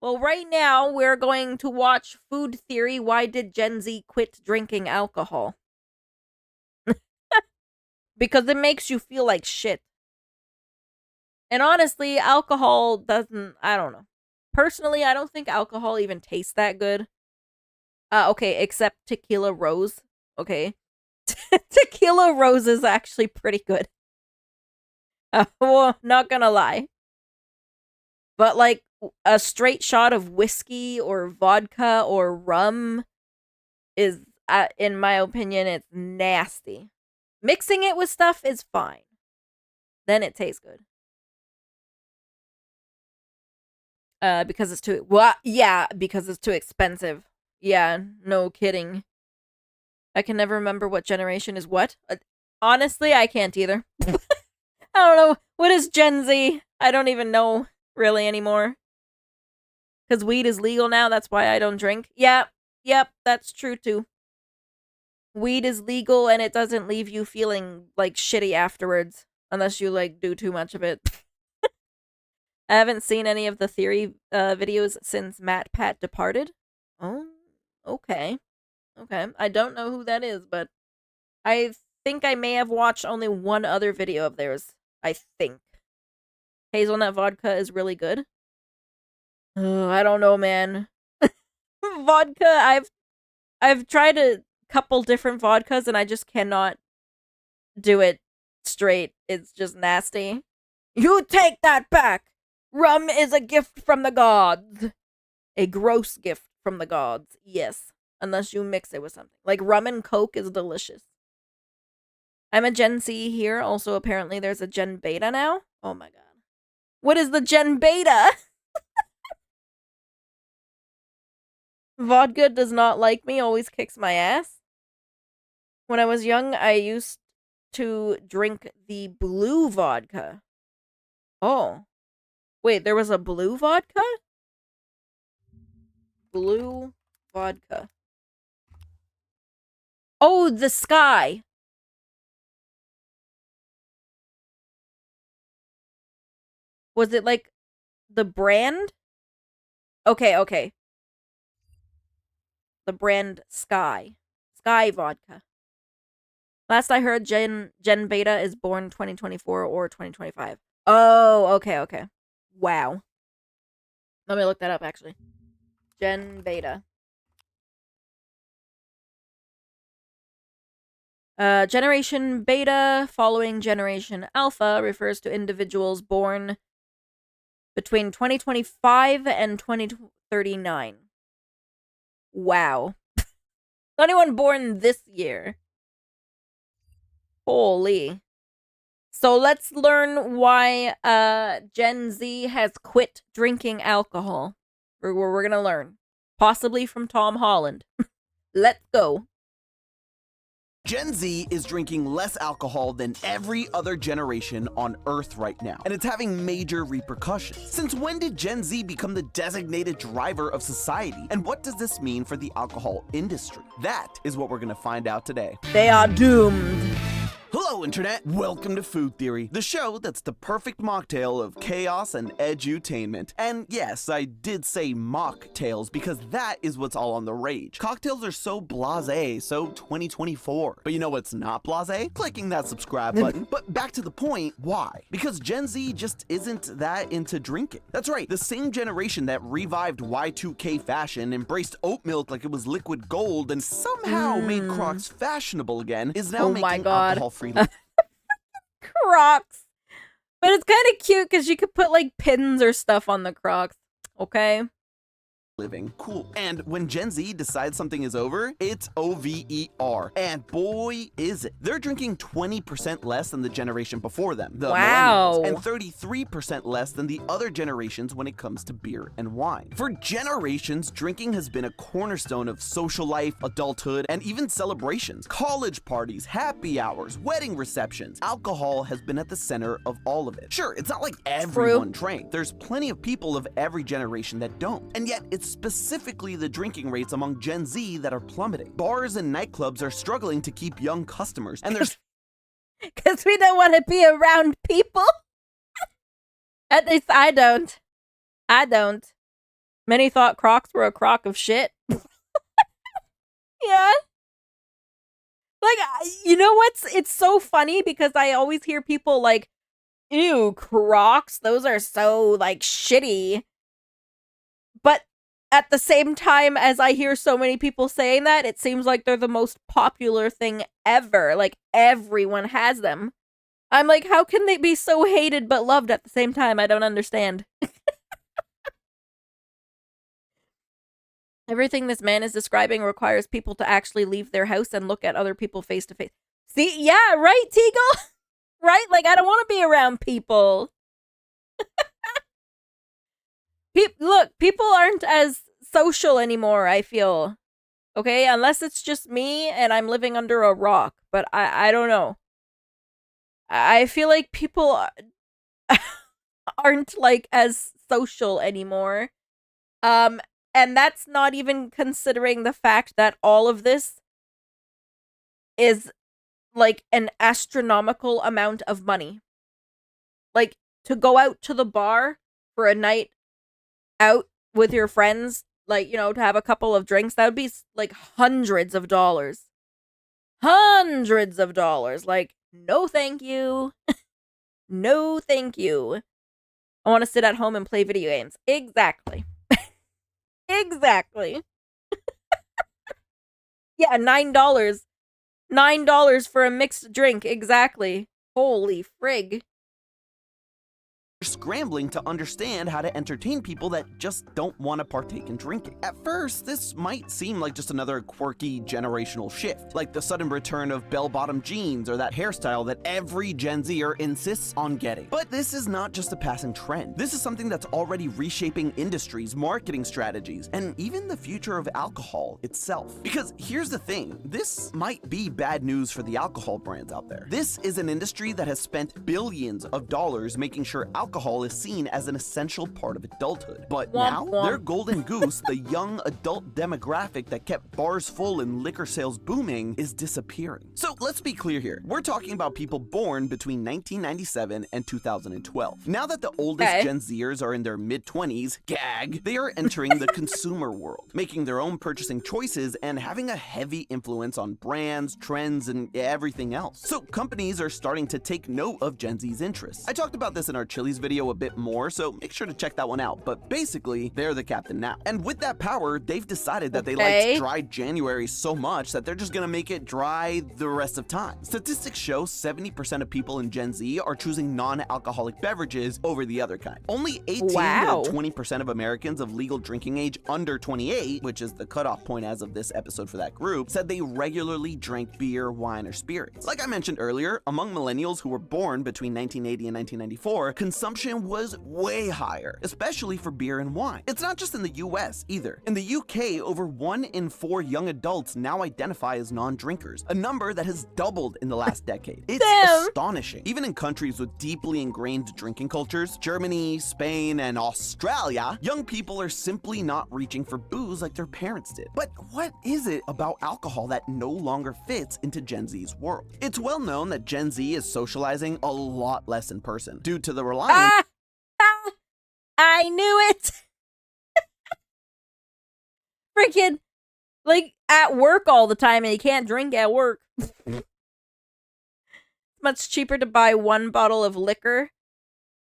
Well, right now we're going to watch Food Theory. Why did Gen Z quit drinking alcohol? Because it makes you feel like shit. And honestly, alcohol doesn't, I don't know. Personally, I don't think alcohol even tastes that good. Okay, except tequila rose. Okay. Tequila rose is actually pretty good. Well, not gonna lie. But like a straight shot of whiskey or vodka or rum is, in my opinion, it's nasty. Mixing it with stuff is fine. Then it tastes good. Because it's too, well, yeah, because it's too expensive. Yeah, no kidding. I can never remember what generation is what. Honestly, I can't either. I don't know. What is Gen Z? I don't even know really anymore. Because weed is legal now, that's why I don't drink. Yep, that's true too. Weed is legal and it doesn't leave you feeling like shitty afterwards. Unless you like do too much of it. I haven't seen any of the theory videos since Matt Pat departed. Oh, okay. Okay. I don't know who that is, but I think I may have watched only one other video of theirs. I think. Hazelnut vodka is really good. Oh, I don't know, man. Vodka, I've tried a couple different vodkas and I just cannot do it straight. It's just nasty. You take that back. Rum is a gift from the gods. A gross gift from the gods. Yes. Unless you mix it with something. Like rum and Coke is delicious. I'm a Gen Z here. Also, apparently there's a Gen Beta now. Oh my god. What is the Gen Beta? Vodka does not like me, always kicks my ass. When I was young, I used to drink the blue vodka. Oh. Wait, there was a blue vodka? Blue vodka. Oh, the Sky. Was it like the brand? Okay. The brand Sky. Sky vodka. Last I heard, Gen Beta is born 2024 or 2025. Oh, okay. Wow. Let me look that up, actually. Gen Beta. Generation Beta, following Generation Alpha, refers to individuals born between 2025 and 2039. Wow. Anyone born this year. Holy. So let's learn why Gen Z has quit drinking alcohol. We're gonna learn. Possibly from Tom Holland. Let's go. Gen Z is drinking less alcohol than every other generation on Earth right now, and it's having major repercussions. Since when did Gen Z become the designated driver of society? And what does this mean for the alcohol industry? That is what we're gonna find out today. They are doomed. Hello, Internet! Welcome to Food Theory, the show that's the perfect mocktail of chaos and edutainment. And yes, I did say mocktails because that is what's all on the rage. Cocktails are so blasé, so 2024. But you know what's not blasé? Clicking that subscribe button. But back to the point, why? Because Gen Z just isn't that into drinking. That's right, the same generation that revived Y2K fashion, embraced oat milk like it was liquid gold, and somehow made Crocs fashionable again, is now making alcohol-free Crocs. But it's kind of cute because you could put like pins or stuff on the Crocs. Okay. living cool. And when Gen Z decides something is over, it's over. And boy, is it. They're drinking 20% less than the generation before them, the millennials, and 33% less than the other generations when it comes to beer and wine. For generations, drinking has been a cornerstone of social life, adulthood, and even celebrations. College parties, happy hours, wedding receptions. Alcohol has been at the center of all of it. Sure, it's not like everyone drank. There's plenty of people of every generation that don't. And yet, it's specifically the drinking rates among Gen Z that are plummeting. Bars and nightclubs are struggling to keep young customers, and there's because we don't want to be around people. At least I don't. Many thought Crocs were a crock of shit. Yeah. Like, you know what's? It's so funny because I always hear people like, ew, Crocs, those are so, like, shitty. But at the same time as I hear so many people saying that, it seems like they're the most popular thing ever. Like, everyone has them. I'm like, how can they be so hated but loved at the same time? I don't understand. Everything this man is describing requires people to actually leave their house and look at other people face to face. See, yeah, right, Teagle? Right? Like, I don't want to be around people. Look, people aren't as social anymore, I feel. Okay? Unless it's just me and I'm living under a rock. But I don't know. I feel like people aren't, like, as social anymore. And that's not even considering the fact that all of this is, like, an astronomical amount of money. Like, to go out to the bar for a night out with your friends, like, you know, to have a couple of drinks, that would be, like, hundreds of dollars. Hundreds of dollars. Like, no thank you. No thank you. I want to sit at home and play video games. Exactly. Exactly. Yeah, $9. $9 for a mixed drink. Exactly. Holy frig. Scrambling to understand how to entertain people that just don't want to partake in drinking. At first, this might seem like just another quirky generational shift, like the sudden return of bell-bottom jeans or that hairstyle that every Gen Zer insists on getting. But this is not just a passing trend. This is something that's already reshaping industries, marketing strategies, and even the future of alcohol itself. Because here's the thing, this might be bad news for the alcohol brands out there. This is an industry that has spent billions of dollars making sure alcohol is seen as an essential part of adulthood. But now, their golden goose, the young adult demographic that kept bars full and liquor sales booming, is disappearing. So let's be clear here. We're talking about people born between 1997 and 2012. Now that the oldest Gen Zers are in their mid-20s, gag, they are entering the consumer world, making their own purchasing choices and having a heavy influence on brands, trends, and everything else. So companies are starting to take note of Gen Z's interests. I talked about this in our Chili's video a bit more, so make sure to check that one out. But basically, they're the captain now. And with that power, they've decided that they liked dry January so much that they're just gonna make it dry the rest of time. Statistics show 70% of people in Gen Z are choosing non-alcoholic beverages over the other kind. Only 18 to 20% of Americans of legal drinking age under 28, which is the cutoff point as of this episode for that group, said they regularly drank beer, wine, or spirits. Like I mentioned earlier, among millennials who were born between 1980 and 1994, consumption was way higher, especially for beer and wine. It's not just in the US either. In the UK, over 1 in 4 young adults now identify as non-drinkers, a number that has doubled in the last decade. It's astonishing. Even in countries with deeply ingrained drinking cultures, Germany, Spain, and Australia, young people are simply not reaching for booze like their parents did. But what is it about alcohol that no longer fits into Gen Z's world? It's well known that Gen Z is socializing a lot less in person due to the reliance I knew it. Freaking, like, at work all the time and you can't drink at work. It's much cheaper to buy 1 bottle of liquor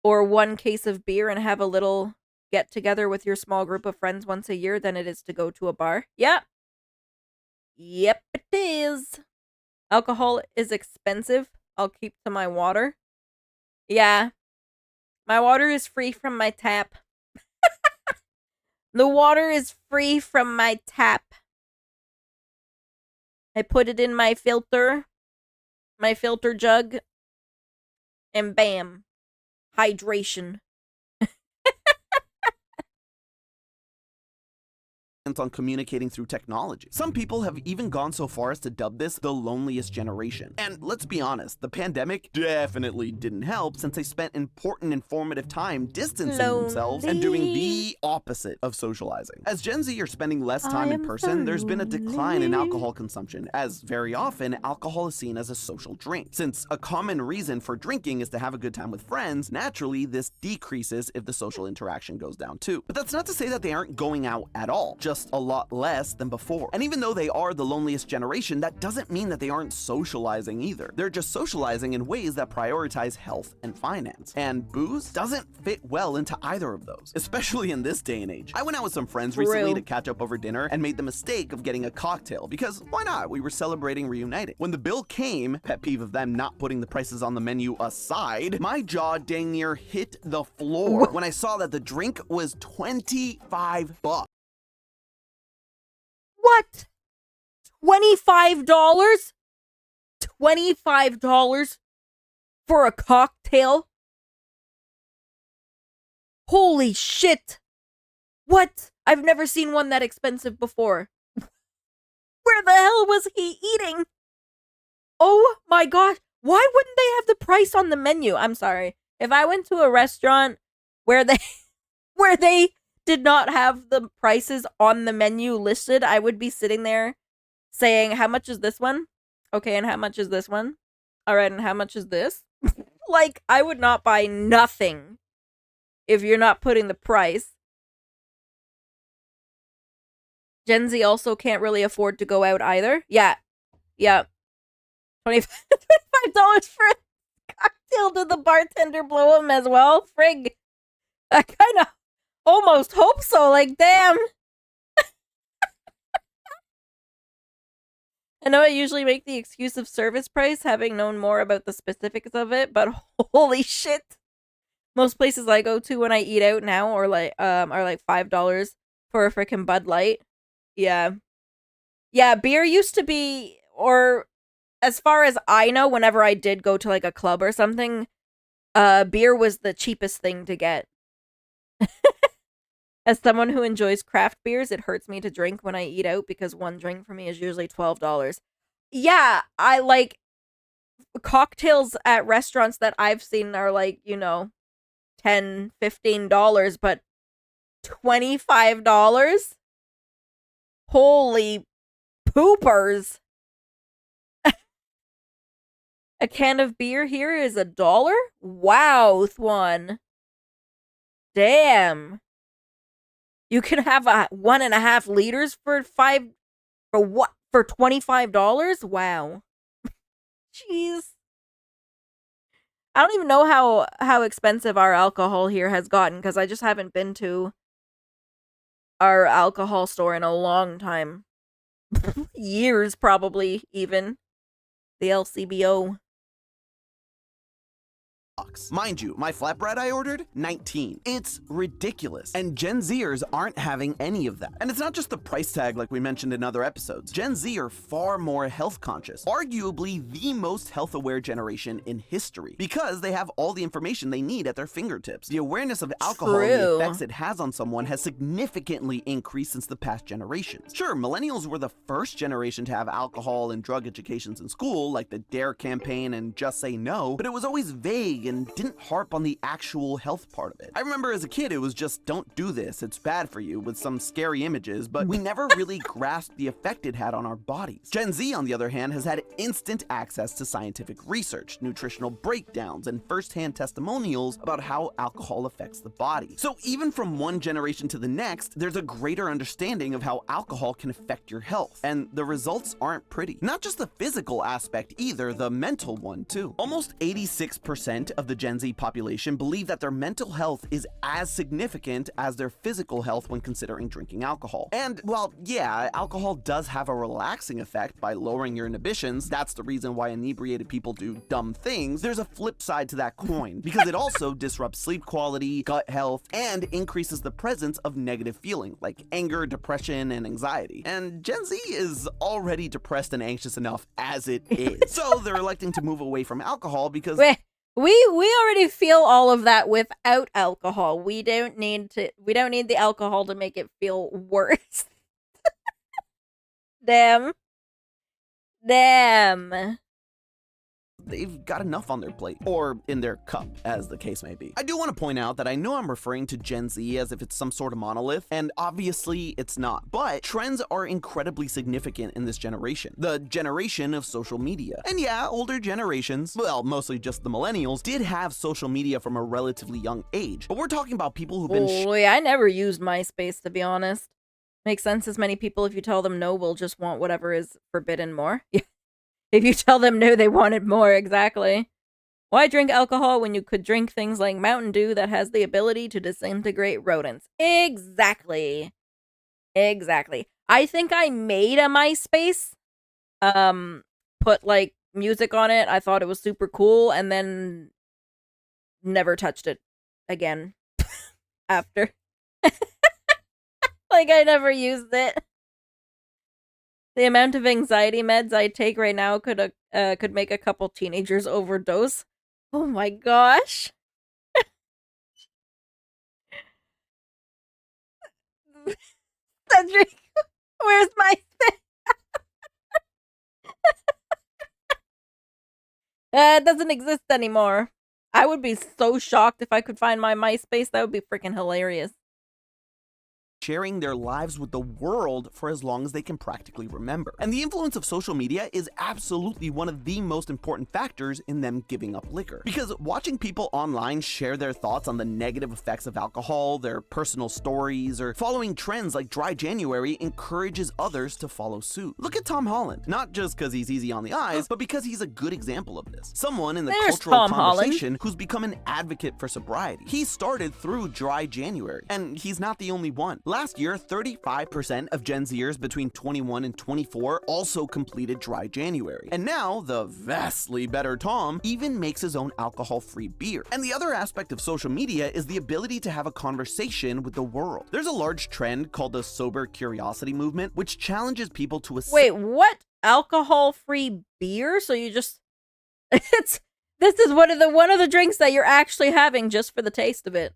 or 1 case of beer and have a little get together with your small group of friends once a year than it is to go to a bar. Yep. Yep, it is. Alcohol is expensive. I'll keep to my water. Yeah. My water is free from my tap. The water is free from my tap. I put it in my filter jug, and bam, hydration. on communicating through technology. Some people have even gone so far as to dub this the loneliest generation. And let's be honest, the pandemic definitely didn't help since they spent important informative time distancing themselves and doing the opposite of socializing. As Gen Z are spending less time in person, there's been a decline in alcohol consumption, as very often alcohol is seen as a social drink. Since a common reason for drinking is to have a good time with friends, naturally this decreases if the social interaction goes down too. But that's not to say that they aren't going out at all, just a lot less than before. And even though they are the loneliest generation, that doesn't mean that they aren't socializing either. They're just socializing in ways that prioritize health and finance. And booze doesn't fit well into either of those, especially in this day and age. I went out with some friends recently to catch up over dinner and made the mistake of getting a cocktail because why not? We were celebrating reuniting. When the bill came, pet peeve of them not putting the prices on the menu aside, my jaw dang near hit the floor when I saw that the drink was $25. What? $25? $25 for a cocktail? Holy shit! What? I've never seen one that expensive before. Where the hell was he eating? Oh my gosh. Why wouldn't they have the price on the menu? I'm sorry. If I went to a restaurant where they did not have the prices on the menu listed, I would be sitting there saying, how much is this one? Okay, and how much is this one? All right, and how much is this? Like, I would not buy nothing if you're not putting the price. Gen Z also can't really afford to go out either. Yeah. $25 for a cocktail. Did the bartender blow him as well? Frig. I kind of almost hope so. Like, damn. I know I usually make the excuse of service price, having known more about the specifics of it, but holy shit. Most places I go to when I eat out now are like $5 for a freaking Bud Light. Yeah. Yeah, beer used to be, or as far as I know, whenever I did go to like a club or something, beer was the cheapest thing to get. As someone who enjoys craft beers, it hurts me to drink when I eat out because one drink for me is usually $12. Yeah, I like cocktails at restaurants that I've seen are like, you know, $10, $15, but $25? Holy poopers. A can of beer here is $1? Wow, Thwan. Damn. You can have a 1.5 liters for what? For $25? Wow. Jeez. I don't even know how expensive our alcohol here has gotten because I just haven't been to our alcohol store in a long time. Years, probably, even. The LCBO. Mind you, my flatbread I ordered, 19. It's ridiculous. And Gen Zers aren't having any of that. And it's not just the price tag like we mentioned in other episodes. Gen Z are far more health conscious, arguably the most health aware generation in history, because they have all the information they need at their fingertips. The awareness of alcohol and the effects it has on someone has significantly increased since the past generations. Sure, millennials were the first generation to have alcohol and drug educations in school, like the DARE campaign and Just Say No, but it was always vague and didn't harp on the actual health part of it. I remember as a kid, it was just, don't do this, it's bad for you, with some scary images, but we never really grasped the effect it had on our bodies. Gen Z, on the other hand, has had instant access to scientific research, nutritional breakdowns, and first-hand testimonials about how alcohol affects the body. So even from one generation to the next, there's a greater understanding of how alcohol can affect your health, and the results aren't pretty. Not just the physical aspect either, the mental one too. Almost 86% of the Gen Z population believe that their mental health is as significant as their physical health when considering drinking alcohol. And while, yeah, alcohol does have a relaxing effect by lowering your inhibitions, that's the reason why inebriated people do dumb things, there's a flip side to that coin, because it also disrupts sleep quality, gut health, and increases the presence of negative feeling, like anger, depression, and anxiety. And Gen Z is already depressed and anxious enough as it is. So they're electing to move away from alcohol because... We already feel all of that without alcohol. We don't need the alcohol to make it feel worse. Damn. Damn. They've got enough on their plate, or in their cup, as the case may be. I do want to point out that I know I'm referring to Gen Z as if it's some sort of monolith, and obviously it's not, but trends are incredibly significant in this generation, the generation of social media. And yeah, older generations, well, mostly just the millennials, did have social media from a relatively young age, but we're talking about people who've been I never used MySpace, to be honest. Makes sense, as many people, if you tell them no, will just want whatever is forbidden more. Yeah. If you tell them no, they wanted more, exactly. Why drink alcohol when you could drink things like Mountain Dew that has the ability to disintegrate rodents? Exactly. Exactly. I think I made a MySpace, put, like, music on it. I thought it was super cool, and then never touched it again after. Like, I never used it. The amount of anxiety meds I take right now could make a couple teenagers overdose. Oh my gosh. Cedric, where's my it doesn't exist anymore. I would be so shocked if I could find my MySpace. That would be freaking hilarious. sharing their lives with the world for as long as they can practically remember. And the influence of social media is absolutely one of the most important factors in them giving up liquor. Because watching people online share their thoughts on the negative effects of alcohol, their personal stories, or following trends like Dry January encourages others to follow suit. Look at Tom Holland, not just because he's easy on the eyes, but because he's a good example of this. Someone in the cultural conversation who's become an advocate for sobriety. He started through Dry January, and he's not the only one. Last year, 35% of Gen Zers between 21 and 24 also completed Dry January. And now, the vastly better Tom even makes his own alcohol-free beer. And the other aspect of social media is the ability to have a conversation with the world. There's a large trend called the sober curiosity movement, which challenges people to Wait, what? Alcohol-free beer? So you just this is one of the drinks that you're actually having just for the taste of it.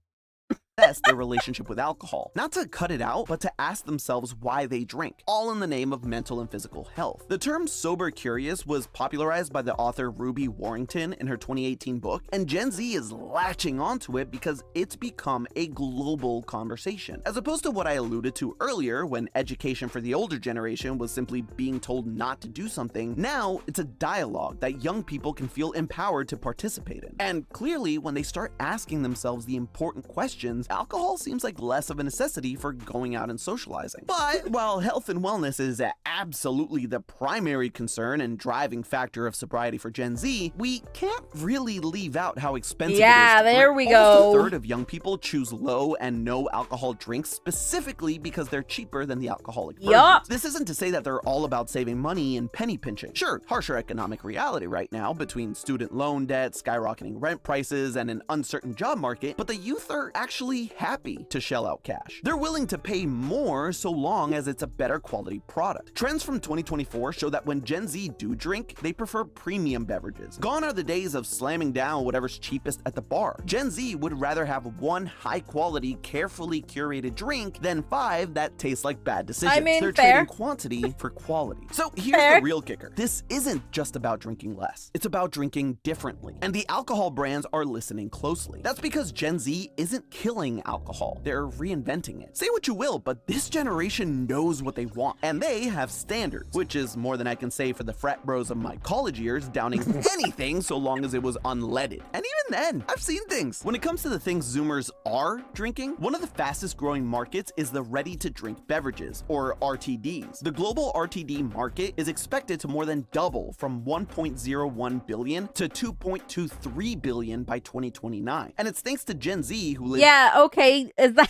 Assess their relationship with alcohol. Not to cut it out, but to ask themselves why they drink, all in the name of mental and physical health. The term sober curious was popularized by the author Ruby Warrington in her 2018 book, and Gen Z is latching onto it because it's become a global conversation. As opposed to what I alluded to earlier, when education for the older generation was simply being told not to do something, now it's a dialogue that young people can feel empowered to participate in. And clearly, when they start asking themselves the important questions, alcohol seems like less of a necessity for going out and socializing. But while health and wellness is absolutely the primary concern and driving factor of sobriety for Gen Z, we can't really leave out how expensive it is to there drink. we go. Almost a third of young people choose low and no alcohol drinks specifically because they're cheaper than the alcoholic versions. This isn't to say that they're all about saving money and penny pinching. Sure, harsher economic reality right now between student loan debt, skyrocketing rent prices, and an uncertain job market, but the youth are actually happy to shell out cash. They're willing to pay more so long as it's a better quality product. Trends from 2024 show that when Gen Z do drink, they prefer premium beverages. Gone are the days of slamming down whatever's cheapest at the bar. Gen Z would rather have one high-quality, carefully curated drink than 5 that taste like bad decisions. They're trading quantity for quality. So here's the real kicker. This isn't just about drinking less. It's about drinking differently. And the alcohol brands are listening closely. That's because Gen Z isn't killing alcohol. They're reinventing it. Say what you will, but this generation knows what they want, and they have standards, which is more than I can say for the frat bros of my college years downing anything so long as it was unleaded. And even then, I've seen things. When it comes to the things Zoomers are drinking, one of the fastest growing markets is the ready-to-drink beverages, or RTDs. The global RTD market is expected to more than double from 1.01 billion to 2.23 billion by 2029. And it's thanks to Gen Z who live okay, is that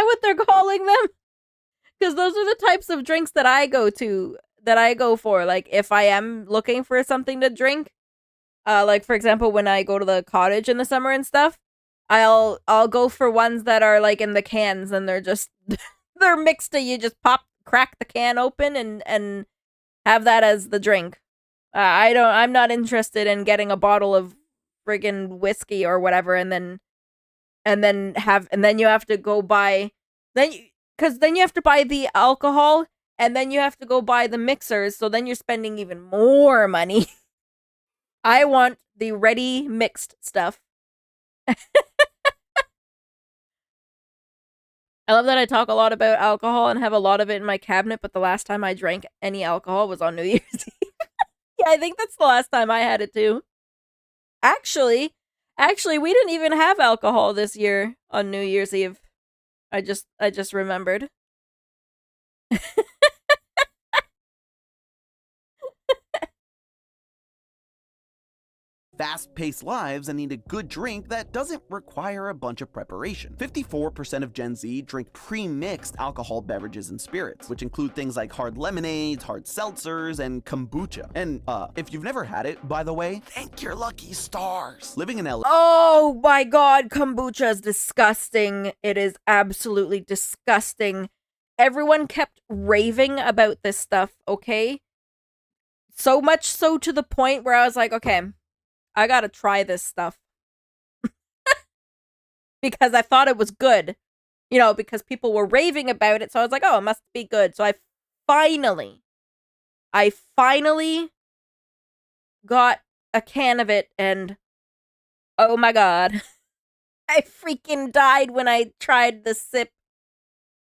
what they're calling them? Because those are the types of drinks that I go for. Like, if I am looking for something to drink, like, for example, when I go to the cottage in the summer and stuff, I'll go for ones that are like in the cans, and they're just they're mixed to, you just crack the can open and have that as the drink. I'm not interested in getting a bottle of friggin' whiskey or whatever, and then you have to go buy, because then you have to buy the alcohol And then you have to go buy the mixers, so then you're spending even more money. I want the ready mixed stuff. I love that I talk a lot about alcohol and have a lot of it in my cabinet, but the last time I drank any alcohol was on New Year's Eve. Yeah, I think that's the last time I had it too. Actually, we didn't even have alcohol this year on New Year's Eve. I just remembered. Fast-paced lives and need a good drink that doesn't require a bunch of preparation. 54% of Gen Z drink pre-mixed alcohol beverages and spirits, which include things like hard lemonades, hard seltzers, and kombucha. And if you've never had it, by the way, thank your lucky stars. Living in LA. Oh my god, kombucha is disgusting. It is absolutely disgusting. Everyone kept raving about this stuff, okay? So much so to the point where I was like, okay, I gotta try this stuff. Because I thought it was good. You know, because people were raving about it, so I was like, oh, it must be good. So I finally got a can of it, and oh my god. I freaking died when I tried the sip.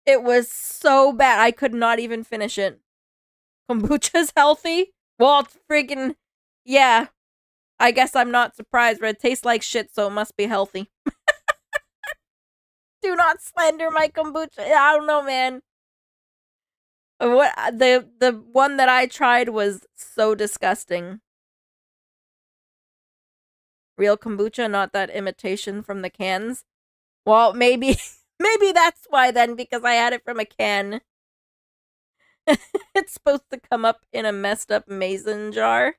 It was so bad. I could not even finish it. Kombucha's healthy? Well, it's freaking... Yeah. I guess I'm not surprised, but it tastes like shit, so it must be healthy. Do not slander my kombucha. I don't know, man. What the one that I tried was so disgusting. Real kombucha, not that imitation from the cans. Well, maybe that's why then, because I had it from a can. It's supposed to come up in a messed up mason jar.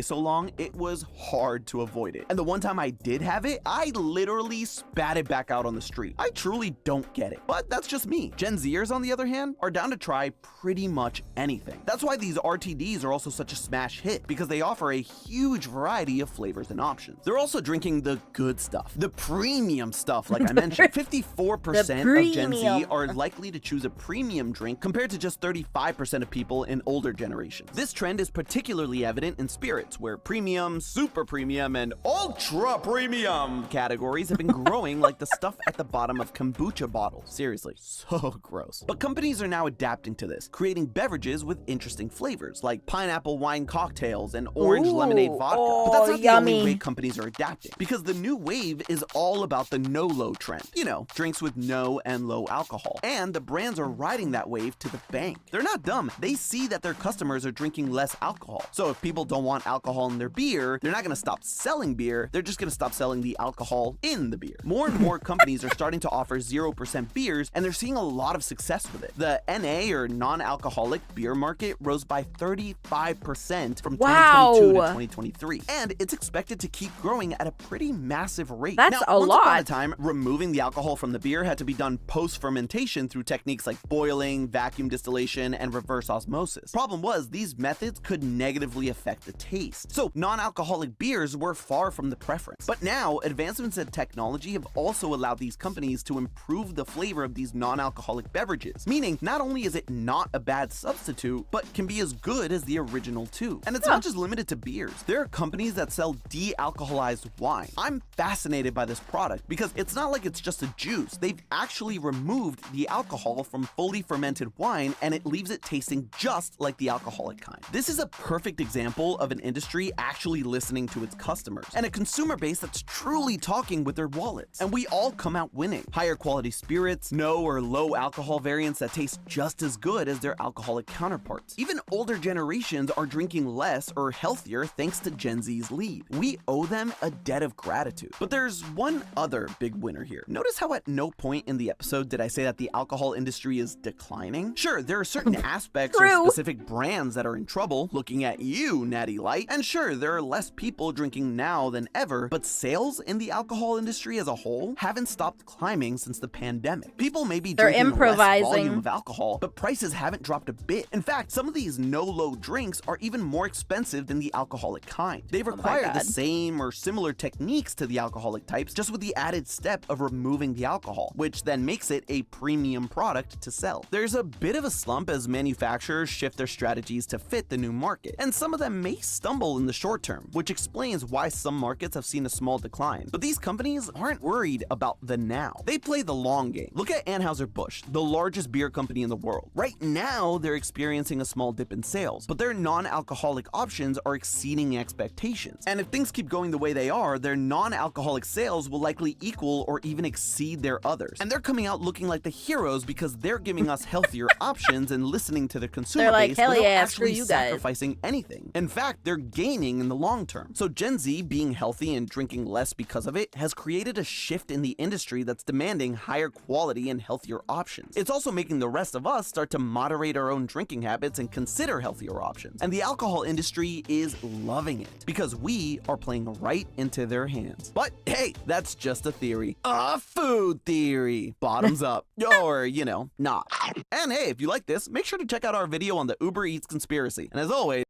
So long, it was hard to avoid it. And the one time I did have it, I literally spat it back out on the street. I truly don't get it, but that's just me. Gen Zers, on the other hand, are down to try pretty much anything. That's why these RTDs are also such a smash hit, because they offer a huge variety of flavors and options. They're also drinking the good stuff, the premium stuff, like I mentioned. 54% of Gen Z are likely to choose a premium drink compared to just 35% of people in older generations. This trend is particularly evident in spirits, where premium, super premium, and ultra premium categories have been growing like the stuff at the bottom of kombucha bottles. Seriously, so gross. But companies are now adapting to this, creating beverages with interesting flavors, like pineapple wine cocktails and orange lemonade vodka. But that's not the only way companies are adapting, because the new wave is all about the no-low trend. You know, drinks with no and low alcohol. And the brands are riding that wave to the bank. They're not dumb. They see that their customers are drinking less alcohol. So if people don't want alcohol in their beer, they're not going to stop selling beer, they're just going to stop selling the alcohol in the beer. More and more companies are starting to offer 0% beers, and they're seeing a lot of success with it. The NA, or non-alcoholic beer market, rose by 35% from 2022 to 2023, and it's expected to keep growing at a pretty massive rate. That's a lot. Once upon a time, removing the alcohol from the beer had to be done post-fermentation through techniques like boiling, vacuum distillation, and reverse osmosis. Problem was, these methods could negatively affect the taste. So non-alcoholic beers were far from the preference. But now, advancements in technology have also allowed these companies to improve the flavor of these non-alcoholic beverages, meaning not only is it not a bad substitute, but can be as good as the original too. And it's not just limited to beers. There are companies that sell de-alcoholized wine. I'm fascinated by this product because it's not like it's just a juice. They've actually removed the alcohol from fully fermented wine, and it leaves it tasting just like the alcoholic kind. This is a perfect example of an industry actually listening to its customers, and a consumer base that's truly talking with their wallets. And we all come out winning. Higher quality spirits, no or low alcohol variants that taste just as good as their alcoholic counterparts. Even older generations are drinking less or healthier thanks to Gen Z's lead. We owe them a debt of gratitude. But there's one other big winner here. Notice how at no point in the episode did I say that the alcohol industry is declining? Sure, there are certain aspects or specific brands that are in trouble. Looking at you, Natty Light. And sure, there are less people drinking now than ever, but sales in the alcohol industry as a whole haven't stopped climbing since the pandemic. People may be drinking less volume of alcohol, but prices haven't dropped a bit. In fact, some of these no-low drinks are even more expensive than the alcoholic kind. They require the same or similar techniques to the alcoholic types, just with the added step of removing the alcohol, which then makes it a premium product to sell. There's a bit of a slump as manufacturers shift their strategies to fit the new market, and some of them may stumble in the short term, which explains why some markets have seen a small decline. But these companies aren't worried about the now. They play the long game. Look at Anheuser-Busch, the largest beer company in the world. Right now, they're experiencing a small dip in sales, but their non-alcoholic options are exceeding expectations. And if things keep going the way they are, their non-alcoholic sales will likely equal or even exceed their others. And they're coming out looking like the heroes because they're giving us healthier options and listening to their consumer base without actually sacrificing anything. In fact, they're gaining in the long term. So Gen Z being healthy and drinking less because of it has created a shift in the industry that's demanding higher quality and healthier options. It's also making the rest of us start to moderate our own drinking habits and consider healthier options. And the alcohol industry is loving it because we are playing right into their hands. But hey, that's just a theory. A food theory. Bottoms up. Or, you know, not. And hey, if you like this, make sure to check out our video on the Uber Eats conspiracy. And as always,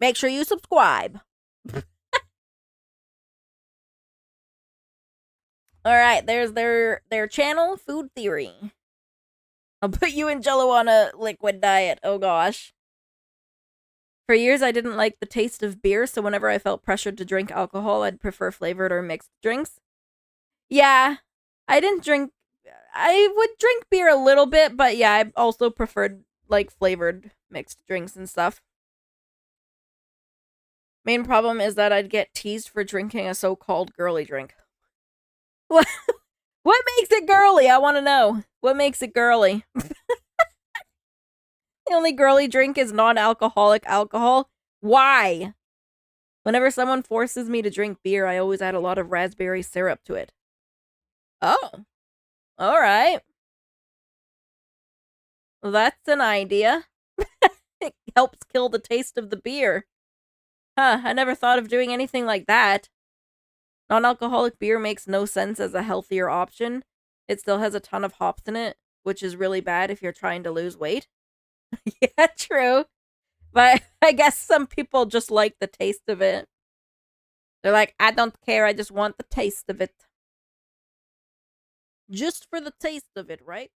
make sure you subscribe. All right, there's their channel, Food Theory. I'll put you and Jello on a liquid diet. Oh gosh. For years, I didn't like the taste of beer, so whenever I felt pressured to drink alcohol, I'd prefer flavored or mixed drinks. Yeah, I would drink beer a little bit, but yeah, I also preferred, like, flavored mixed drinks and stuff. Main problem is that I'd get teased for drinking a so-called girly drink. What makes it girly? I want to know. What makes it girly? The only girly drink is non-alcoholic alcohol. Why? Whenever someone forces me to drink beer, I always add a lot of raspberry syrup to it. Oh. All right. Well, that's an idea. It helps kill the taste of the beer. Huh, I never thought of doing anything like that. Non-alcoholic beer makes no sense as a healthier option. It still has a ton of hops in it, which is really bad if you're trying to lose weight. Yeah, true. But I guess some people just like the taste of it. They're like, I don't care, I just want the taste of it. Just for the taste of it, right?